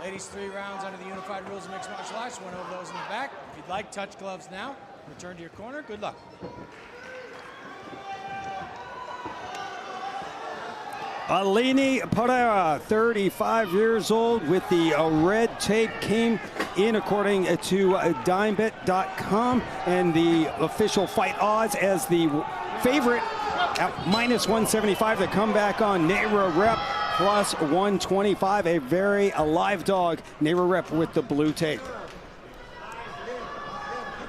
Ladies, 3 rounds under the unified rules of mixed martial arts. Went over those in the back. If you'd like, touch gloves now. Return to your corner. Good luck. Aline Pereira, 35 years old, with the red tape, came in according to dimebet.com and the official fight odds as the favorite at -175. The comeback on Nejra Repp plus 125. A very alive dog, Nejra Repp with the blue tape.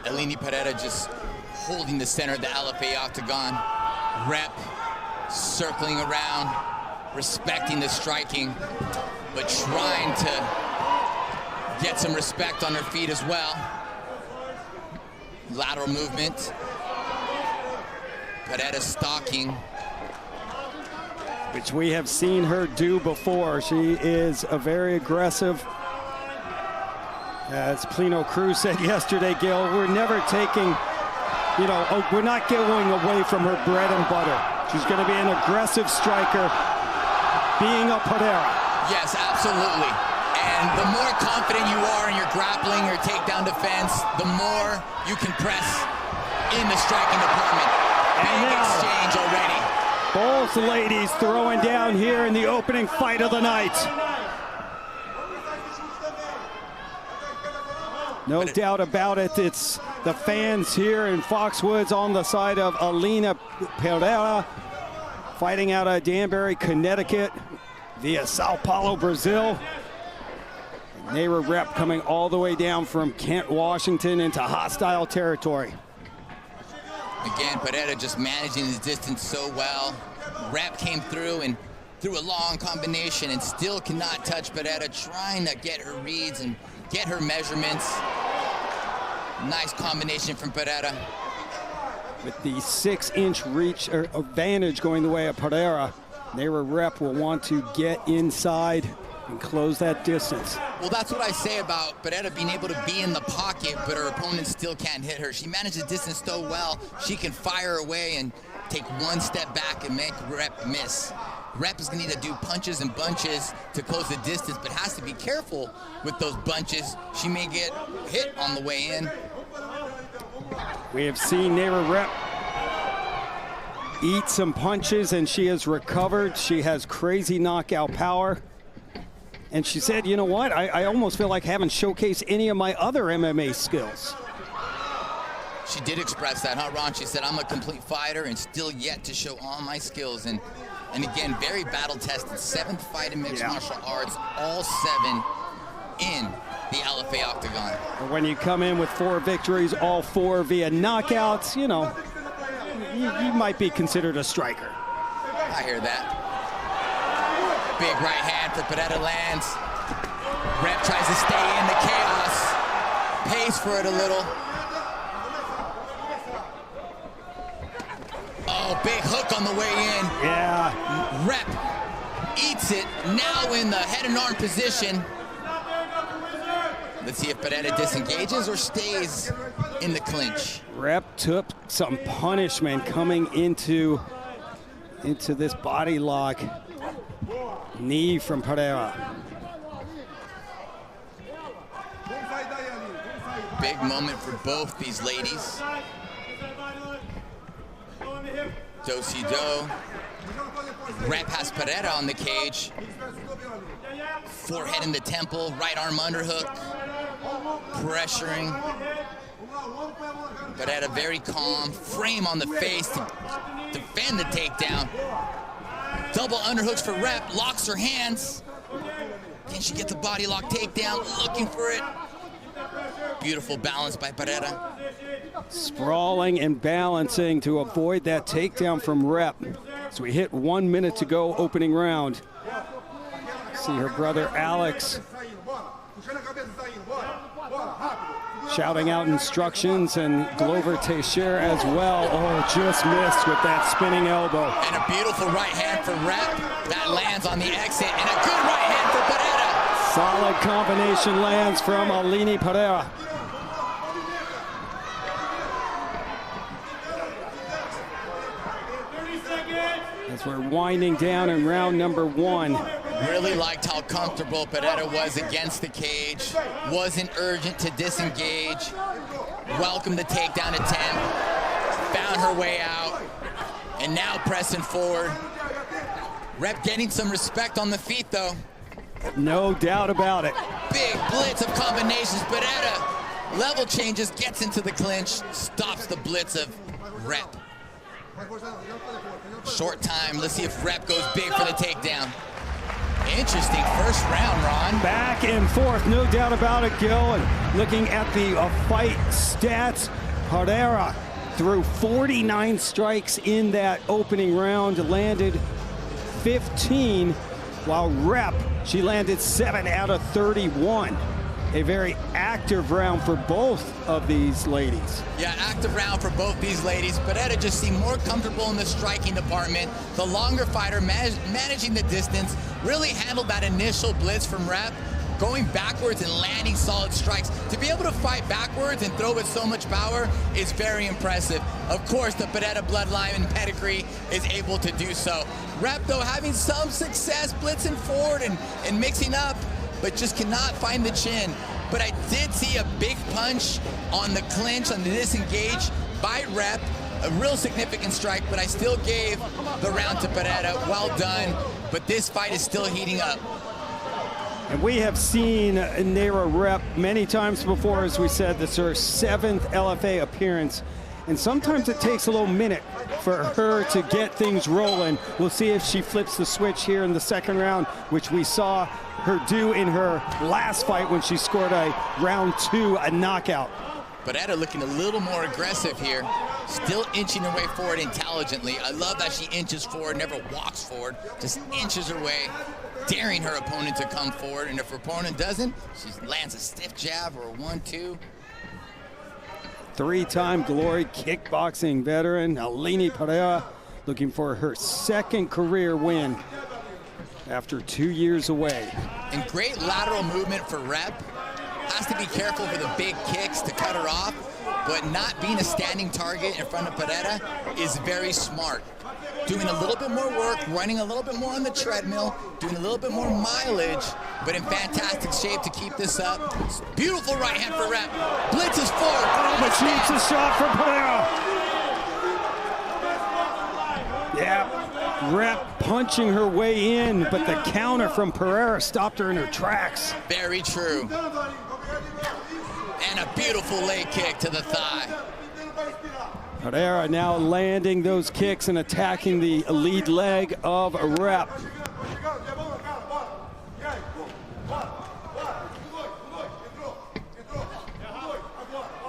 Aline Pereira just holding the center of the LFA octagon. Repp circling around, respecting the striking, but trying to get some respect on her feet as well. Lateral movement. Pereira stalking. Which we have seen her do before. She is a very aggressive. As Plino Cruz said yesterday, Gil, we're never taking, we're not going away from her bread and butter. She's going to be an aggressive striker, being a Pereira. Yes, absolutely. And the more confident you are in your grappling, your takedown defense, the more you can press in the striking department. Big exchange already. Both ladies throwing down here in the opening fight of the night. No doubt about it. It's the fans here in Foxwoods on the side of Aline Pereira, fighting out of Danbury, Connecticut, via Sao Paulo, Brazil. Nejra Repp coming all the way down from Kent, Washington into hostile territory. Again, Pereira just managing his distance so well. Repp came through and threw a long combination and still cannot touch Pereira, trying to get her reads and get her measurements. Nice combination from Pereira. With the 6-inch reach or advantage going the way of Pereira, Nejra Repp will want to get inside and close that distance. Well, that's what I say about Pereira being able to be in the pocket, but her opponent still can't hit her. She manages distance so well, she can fire away and take one step back and make Repp miss. Repp is going to need to do punches and bunches to close the distance, but has to be careful with those bunches. She may get hit on the way in. We have seen Nejra Repp eat some punches, and she has recovered. She has crazy knockout power. And she said, you know what, I almost feel like I haven't showcased any of my other MMA skills. She did express that, huh, Ron? She said, I'm a complete fighter and still yet to show all my skills. And again, very battle-tested. 7th fight in mixed martial arts, all 7 in the LFA octagon. When you come in with 4 victories, all 4 via knockouts, you might be considered a striker. I hear that. Big right hand for Pereira lands. Repp tries to stay in the chaos. Pays for it a little. Oh, big hook on the way in. Yeah. Repp eats it, now in the head and arm position. Let's see if Pereira disengages or stays in the clinch. Repp took some punishment coming into this body lock. Knee from Pereira. Big moment for both these ladies. Do-si-do. Repp has Pereira on the cage. Forehead in the temple, right arm underhook. Pressuring. Pereira very calm. Frame on the face to defend the takedown. Double underhooks for Repp, locks her hands. Can she get the body lock takedown? Looking for it. Beautiful balance by Pereira. Sprawling and balancing to avoid that takedown from Repp. So we hit 1 minute to go, opening round. See her brother Alex shouting out instructions, and Glover Teixeira as well. Oh, just missed with that spinning elbow. And a beautiful right hand for Repp. That lands on the exit, and a good right hand for Pereira. Solid combination lands from Aline Pereira. As we're winding down in round number 1. Really liked how comfortable Pereira was against the cage. Wasn't urgent to disengage. Welcomed the takedown attempt. Found her way out. And now pressing forward. Repp getting some respect on the feet, though. No doubt about it. Big blitz of combinations. Pereira level changes, gets into the clinch, stops the blitz of Repp. Short time. Let's see if Repp goes big for the takedown. Interesting first round, Ron. Back and forth, no doubt about it, Gil. And looking at the fight stats, Pereira threw 49 strikes in that opening round, landed 15, while Repp, she landed 7 out of 31. A very active round for both of these ladies. Yeah, active round for both these ladies. Pereira just seemed more comfortable in the striking department. The longer fighter managing the distance, really handled that initial blitz from Repp, going backwards and landing solid strikes. To be able to fight backwards and throw with so much power is very impressive. Of course, the Pereira bloodline and pedigree is able to do so. Repp, though, having some success blitzing forward and mixing up, but just cannot find the chin. But I did see a big punch on the clinch, on the disengage by Repp, a real significant strike, but I still gave the round to Pereira. Well done, but this fight is still heating up. And we have seen Nejra Repp many times before, as we said. This is her 7th LFA appearance. And sometimes it takes a little minute for her to get things rolling. We'll see if she flips the switch here in the second round, which we saw her do in her last fight when she scored a round 2 knockout. Pereira looking a little more aggressive here, still inching her way forward intelligently. I love that she inches forward, never walks forward, just inches her way, daring her opponent to come forward. And if her opponent doesn't, she lands a stiff jab or a 1-2. 3-time glory kickboxing veteran Aline Pereira looking for her 2nd career win after 2 years away. And great lateral movement for Repp. Has to be careful for the big kicks to cut her off, but not being a standing target in front of Pereira is very smart. Doing a little bit more work, running a little bit more on the treadmill, doing a little bit more mileage, but in fantastic shape to keep this up. Beautiful right hand for Repp. Blitzes forward. But shoots a shot for Pereira. Yeah, Repp punching her way in, but the counter from Pereira stopped her in her tracks. Very true. And a beautiful leg kick to the thigh. Pereira now landing those kicks and attacking the lead leg of Repp.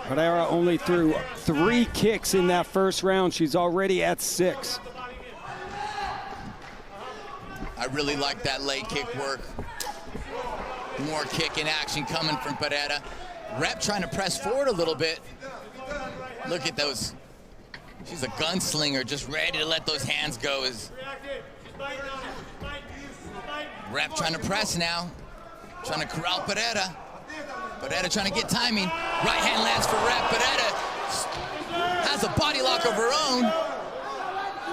Pereira only threw 3 kicks in that first round. She's already at 6. I really like that leg kick work. More kick in action coming from Pereira. Repp trying to press forward a little bit. Look at those. She's a gunslinger, just ready to let those hands go. Repp trying to press now. Trying to corral Pereira. Pereira trying to get timing. Right hand lands for Repp. Pereira has a body lock of her own.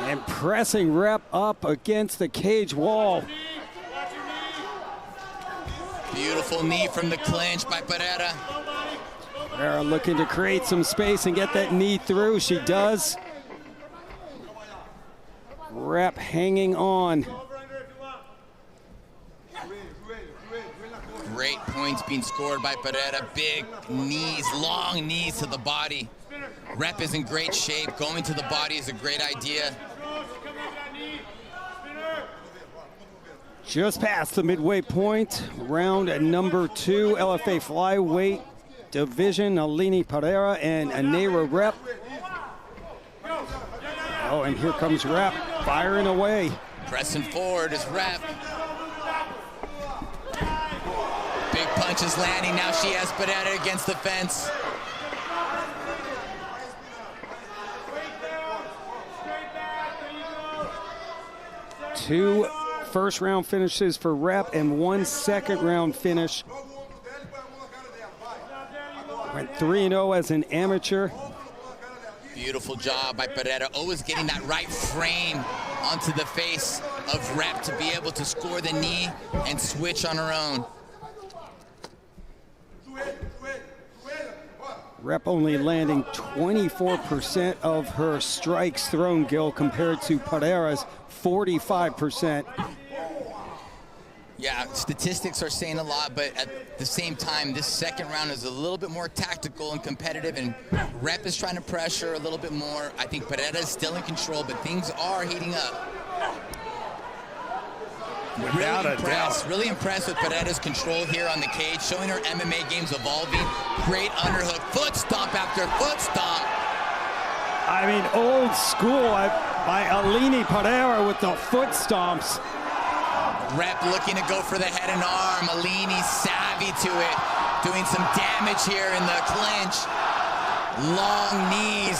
And pressing Repp up against the cage wall. Beautiful knee from the clinch by Pereira. Pereira looking to create some space and get that knee through. She does. Repp hanging on. Great points being scored by Pereira. Big knees, long knees to the body. Repp is in great shape. Going to the body is a great idea. Just past the midway point, round number 2, LFA flyweight division, Aline Pereira and Nejra Repp. Oh, and here comes Repp, firing away. Pressing forward is Repp. Big punches landing. Now she has Pereira against the fence. Two first round finishes for Repp and 1 second round finish. Went 3-0 as an amateur. Beautiful job by Pereira. Always getting that right frame onto the face of Repp to be able to score the knee and switch on her own. Repp only landing 24% of her strikes thrown, Gil, compared to Pereira's 45%. Yeah, statistics are saying a lot, but at the same time, this second round is a little bit more tactical and competitive, and Repp is trying to pressure a little bit more. I think Pereira is still in control, but things are heating up. Really impressed with Pereira's control here on the cage, showing her MMA games evolving. Great underhook, foot stomp after foot stomp. I mean, old school by Aline Pereira with the foot stomps. Repp looking to go for the head and arm. Aline savvy to it, doing some damage here in the clinch. Long knees.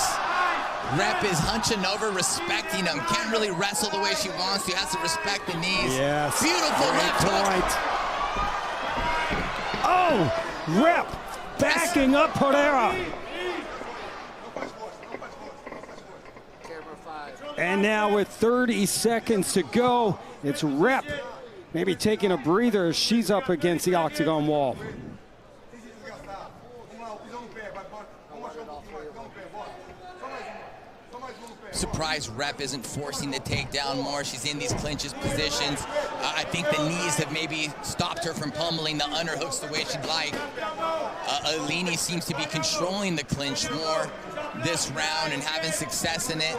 Repp is hunching over, respecting him. Can't really wrestle the way she wants to. Has to respect the knees. Yes. Beautiful left hook. Oh, Repp backing up Pereira. And now with 30 seconds to go, it's Repp maybe taking a breather as she's up against the octagon wall. Surprised Repp isn't forcing the takedown more. She's in these clinches positions. I think the knees have maybe stopped her from pummeling the underhooks the way she'd like. Aline seems to be controlling the clinch more this round and having success in it.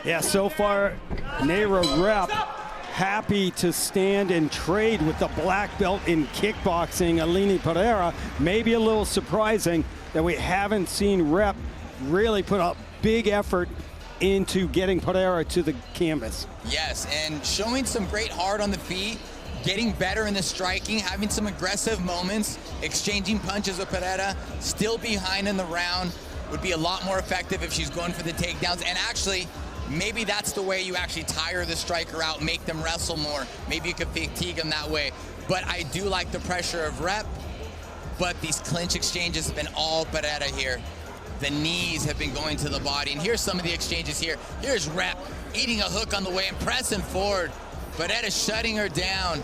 Yeah, so far, Nejra Repp happy to stand and trade with the black belt in kickboxing, Aline Pereira. Maybe a little surprising that we haven't seen Repp really put a big effort into getting Pereira to the canvas. Yes, and showing some great heart on the feet, getting better in the striking, having some aggressive moments, exchanging punches with Pereira, still behind in the round. Would be a lot more effective if she's going for the takedowns. And actually, maybe that's the way you actually tire the striker out, make them wrestle more. Maybe you could fatigue them that way. But I do like the pressure of Repp, but these clinch exchanges have been all Pereira here. The knees have been going to the body, and here's some of the exchanges here. Here's Repp eating a hook on the way and pressing forward. Pereira shutting her down,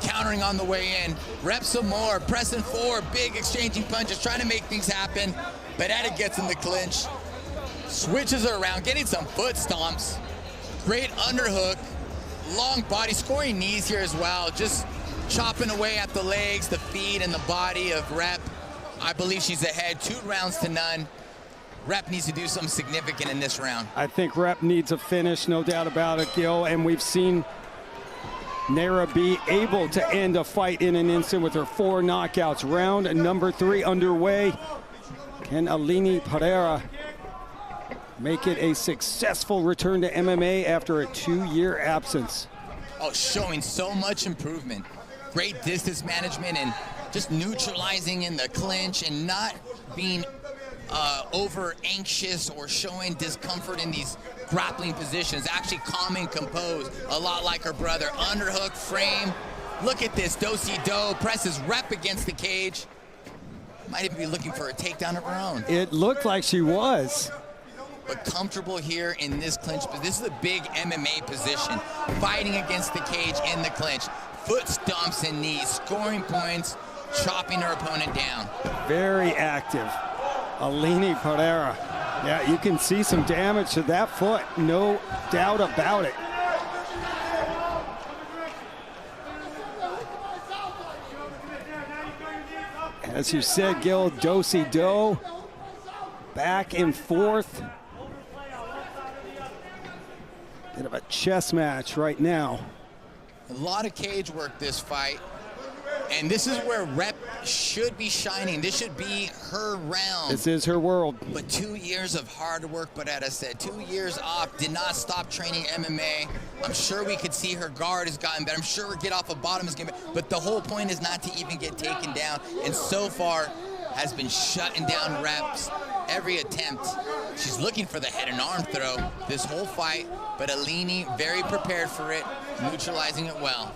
countering on the way in. Repp some more, pressing forward, big exchanging punches, trying to make things happen. Pereira gets in the clinch, switches her around, getting some foot stomps. Great underhook, long body, scoring knees here as well. Just chopping away at the legs, the feet, and the body of Repp. I believe she's ahead 2-0 Repp needs to do something significant in this round. I think Repp needs a finish, no doubt about it, Gil. And we've seen Nejra be able to end a fight in an instant with her 4 knockouts. Round number 3 underway. Can Aline Pereira make it a successful return to MMA after a 2-year absence? Oh, showing so much improvement. Great distance management and just neutralizing in the clinch and not being over anxious or showing discomfort in these grappling positions. Actually calm and composed, a lot like her brother. Underhook, frame. Look at this, do-si-do, presses Repp against the cage. Might even be looking for a takedown of her own. It looked like she was. But comfortable here in this clinch, but this is a big MMA position. Fighting against the cage in the clinch. Foot stomps and knees, scoring points, chopping her opponent down. Very active, Aline Pereira. Yeah, you can see some damage to that foot, no doubt about it. As you said, Gil, do-si-do, back and forth. Bit of a chess match right now. A lot of cage work this fight, and this is where Repp should be shining. This should be her realm. This is her world. But 2 years of hard work, Pereira said. 2 years off, did not stop training MMA. I'm sure we could see her guard has gotten better. I'm sure her get off the bottom is getting better. But the whole point is not to even get taken down, and so far has been shutting down Repp's every attempt. She's looking for the head and arm throw this whole fight, but Aline very prepared for it, neutralizing it well.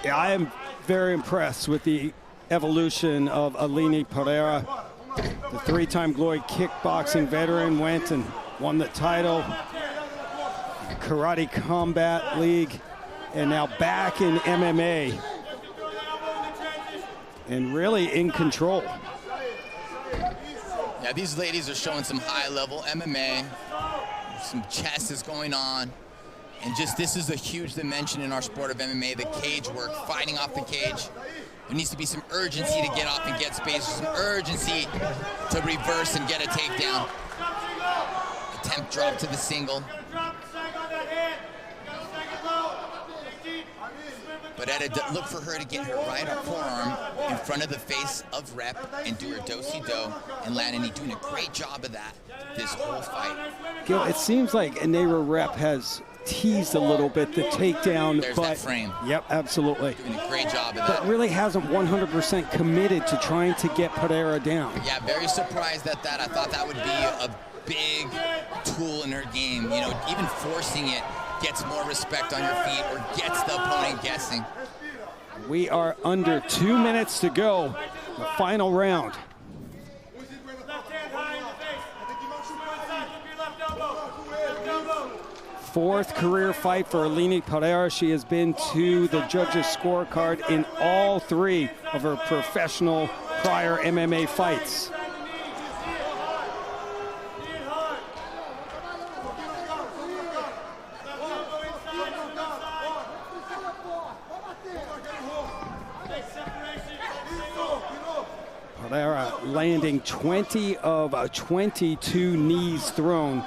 Yeah, I am very impressed with the evolution of Aline Pereira. The 3-time Glory kickboxing veteran went and won the title Karate Combat League, and now back in MMA. And really in control. Yeah, these ladies are showing some high-level MMA. Some chess is going on. And just this is a huge dimension in our sport of MMA, the cage work, fighting off the cage. There needs to be some urgency to get off and get space, some urgency to reverse and get a takedown. Attempt drop to the single. But look for her to get her right forearm in front of the face of Repp and do her do-si-do and land, and he's doing a great job of that this whole fight. Gil, it seems like Nejra Repp has teased a little bit the takedown. There's but that frame. Yep, absolutely. Doing a great job of that. But really hasn't 100% committed to trying to get Pereira down. Yeah, very surprised at that. I thought that would be a big tool in her game. You know, even forcing it gets more respect on your feet or gets the opponent guessing. We are under 2 minutes to go, the final round. Fourth career fight for Aline Pereira. She has been to the judges' scorecard in all 3 of her professional prior MMA fights. Pereira landing 20 of 22 knees thrown.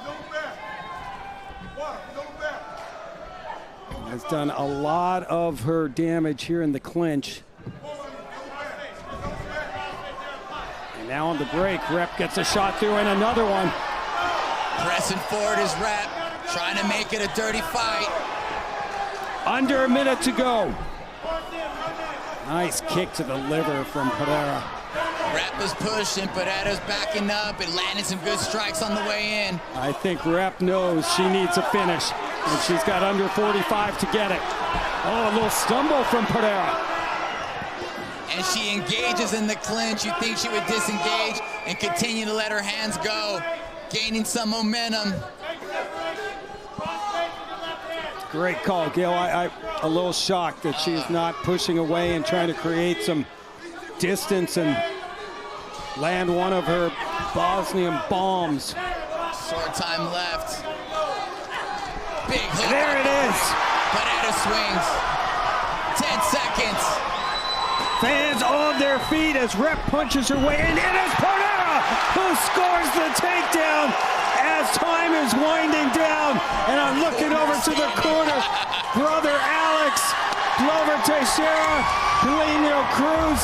Has done a lot of her damage here in the clinch. And now on the break, Repp gets a shot through and another one. Pressing forward is Repp, trying to make it a dirty fight. Under a minute to go. Nice kick to the liver from Pereira. Repp is pushing, Pereira's backing up and landing some good strikes on the way in. I think Repp knows she needs a finish, and she's got under 45 to get it. Oh, a little stumble from Pereira. And she engages in the clinch. You think she would disengage and continue to let her hands go, gaining some momentum. Great call, Gil. I'm a little shocked that she's not pushing away and trying to create some distance and land one of her Bosnian bombs. Short time left. Big hook. There it is. Pereira swings. 10 seconds. Fans on their feet as Repp punches her way in. It is Pereira who scores the takedown as time is winding down. And I'm looking over to the corner. Brother Alex, Glover Teixeira, Pelinio Cruz.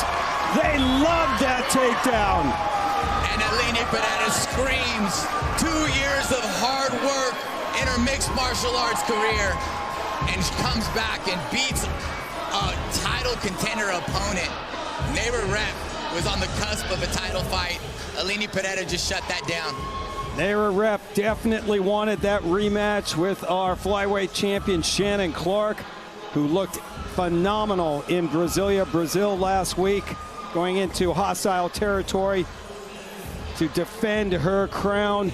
They love that takedown. And Aline Pereira screams 2 years of hard work in her mixed martial arts career. And she comes back and beats a title contender opponent. Nejra Repp was on the cusp of a title fight. Aline Pereira just shut that down. Nejra Repp definitely wanted that rematch with our flyweight champion Shannon Clark, who looked phenomenal in Brasilia, Brazil last week, going into hostile territory to defend her crown.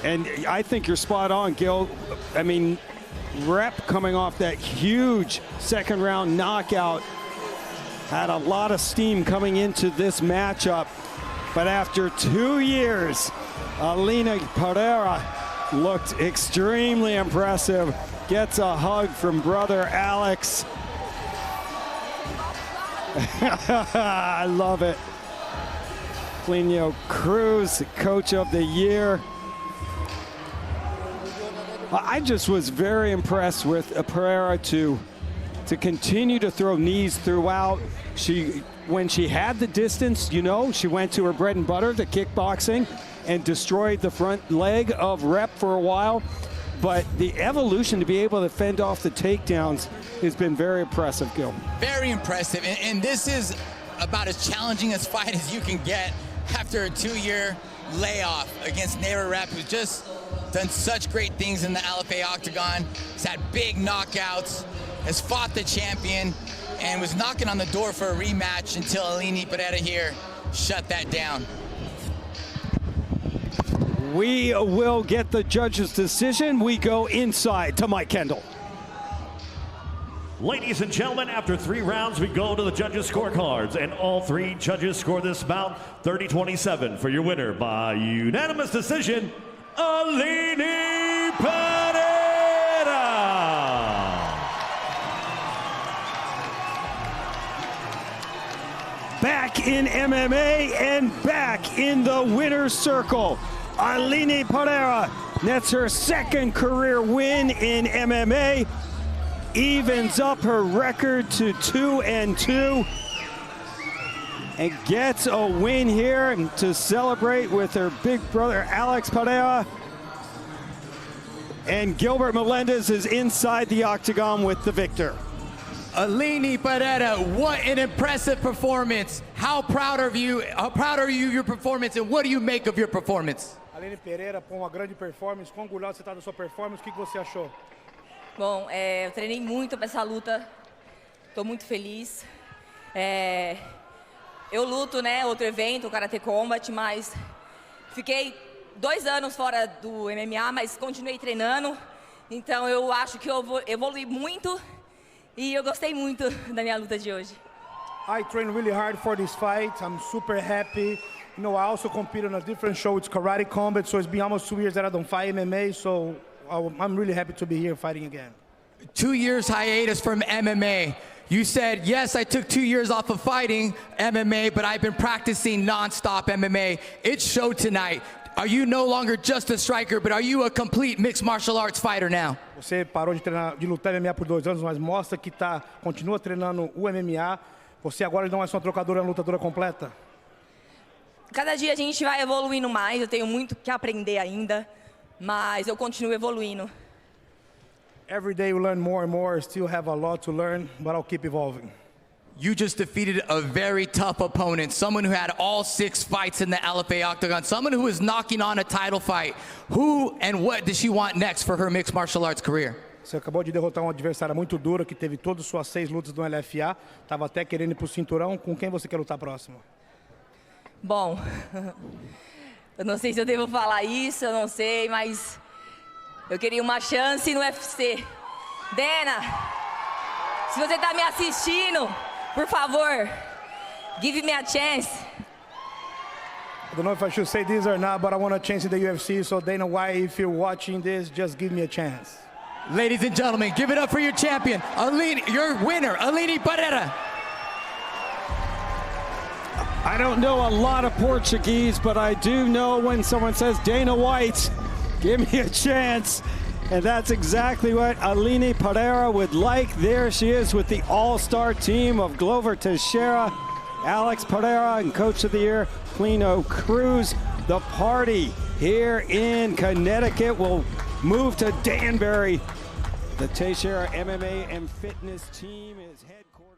And I think you're spot on, Gil. I mean, Repp coming off that huge second round knockout had a lot of steam coming into this matchup. But after 2 years, Aline Pereira looked extremely impressive. Gets a hug from brother Alex. I love it. Pelinio Cruz, coach of the year. I just was very impressed with Pereira to continue to throw knees throughout. When she had the distance, you know, she went to her bread and butter, the kickboxing, and destroyed the front leg of Repp for a while. But the evolution to be able to fend off the takedowns has been very impressive, Gil. Very impressive, and this is about as challenging a fight as you can get after a 2-year layoff against Nejra Repp, who's just done such great things in the LFA octagon. He's had big knockouts, has fought the champion, and was knocking on the door for a rematch until Aline Pereira here shut that down. We will get the judge's decision. We go inside to Mike Kendall. Ladies and gentlemen, after 3 rounds, we go to the judges' scorecards, and all 3 judges score this bout 30-27 for your winner by unanimous decision, Aline Pereira. Back in MMA and back in the winner's circle. Aline Pereira nets her 2nd career win in MMA. Evens up her record to 2-2 and gets a win here to celebrate with her big brother Alex Pereira. And Gilbert Melendez is inside the octagon with the victor. Aline Pereira, what an impressive performance. How proud are you of your performance, and what do you make of your performance? Aline Pereira, com uma grande performance, quão orgulhosa você está da sua performance, o que você achou? Bom, eu treinei muito para essa luta, estou muito feliz. Eu luto, né, outro evento, o Karate Combat, mas fiquei 2 anos fora do MMA, mas continuei treinando. Então eu acho que eu evolui muito e eu gostei muito da minha luta de hoje. I trained really hard for this fight. I'm super happy. You know, I also compete on a different show. It's Karate Combat, so it's been almost 2 years that I don't fight MMA, so I'm really happy to be here fighting again. 2 years hiatus from MMA. You said, yes, I took 2 years off of fighting MMA, but I've been practicing non-stop MMA. It showed tonight. Are you no longer just a striker, but are you a complete mixed martial arts fighter now? Você parou de lutar MMA por 2 anos, mas mostra que continua treinando o MMA. Você agora não é só uma trocadora, é uma lutadora completa. Cada dia a gente vai evoluindo mais, eu tenho muito que aprender ainda, mas eu continuo evoluindo. Every day you learn more and more. Still have a lot to learn, but I'll keep evolving. You just defeated a very tough opponent, someone who had all 6 fights in the LFA octagon, someone who is knocking on a title fight. Who and what does she want next for her mixed martial arts career? Você acabou de derrotar uma adversária muito dura, que teve todas as suas 6 lutas no LFA, estava até querendo ir pro cinturão. Com quem você quer lutar próximo? Bom, eu não sei se eu devo falar isso, eu não sei, mas eu queria uma chance no UFC. Dana, se você está me assistindo, por favor, give me a chance. I don't know if I should say this or not, but I want a chance in the UFC, so Dana White, if you're watching this, just give me a chance. Ladies and gentlemen, give it up for your champion, Aline, your winner, Aline Pereira. I don't know a lot of Portuguese, but I do know when someone says Dana White, give me a chance. And that's exactly what Aline Pereira would like. There she is with the all-star team of Glover Teixeira, Alex Pereira, and Coach of the Year, Plino Cruz. The party here in Connecticut will move to Danbury. The Teixeira MMA and Fitness team is headquartered.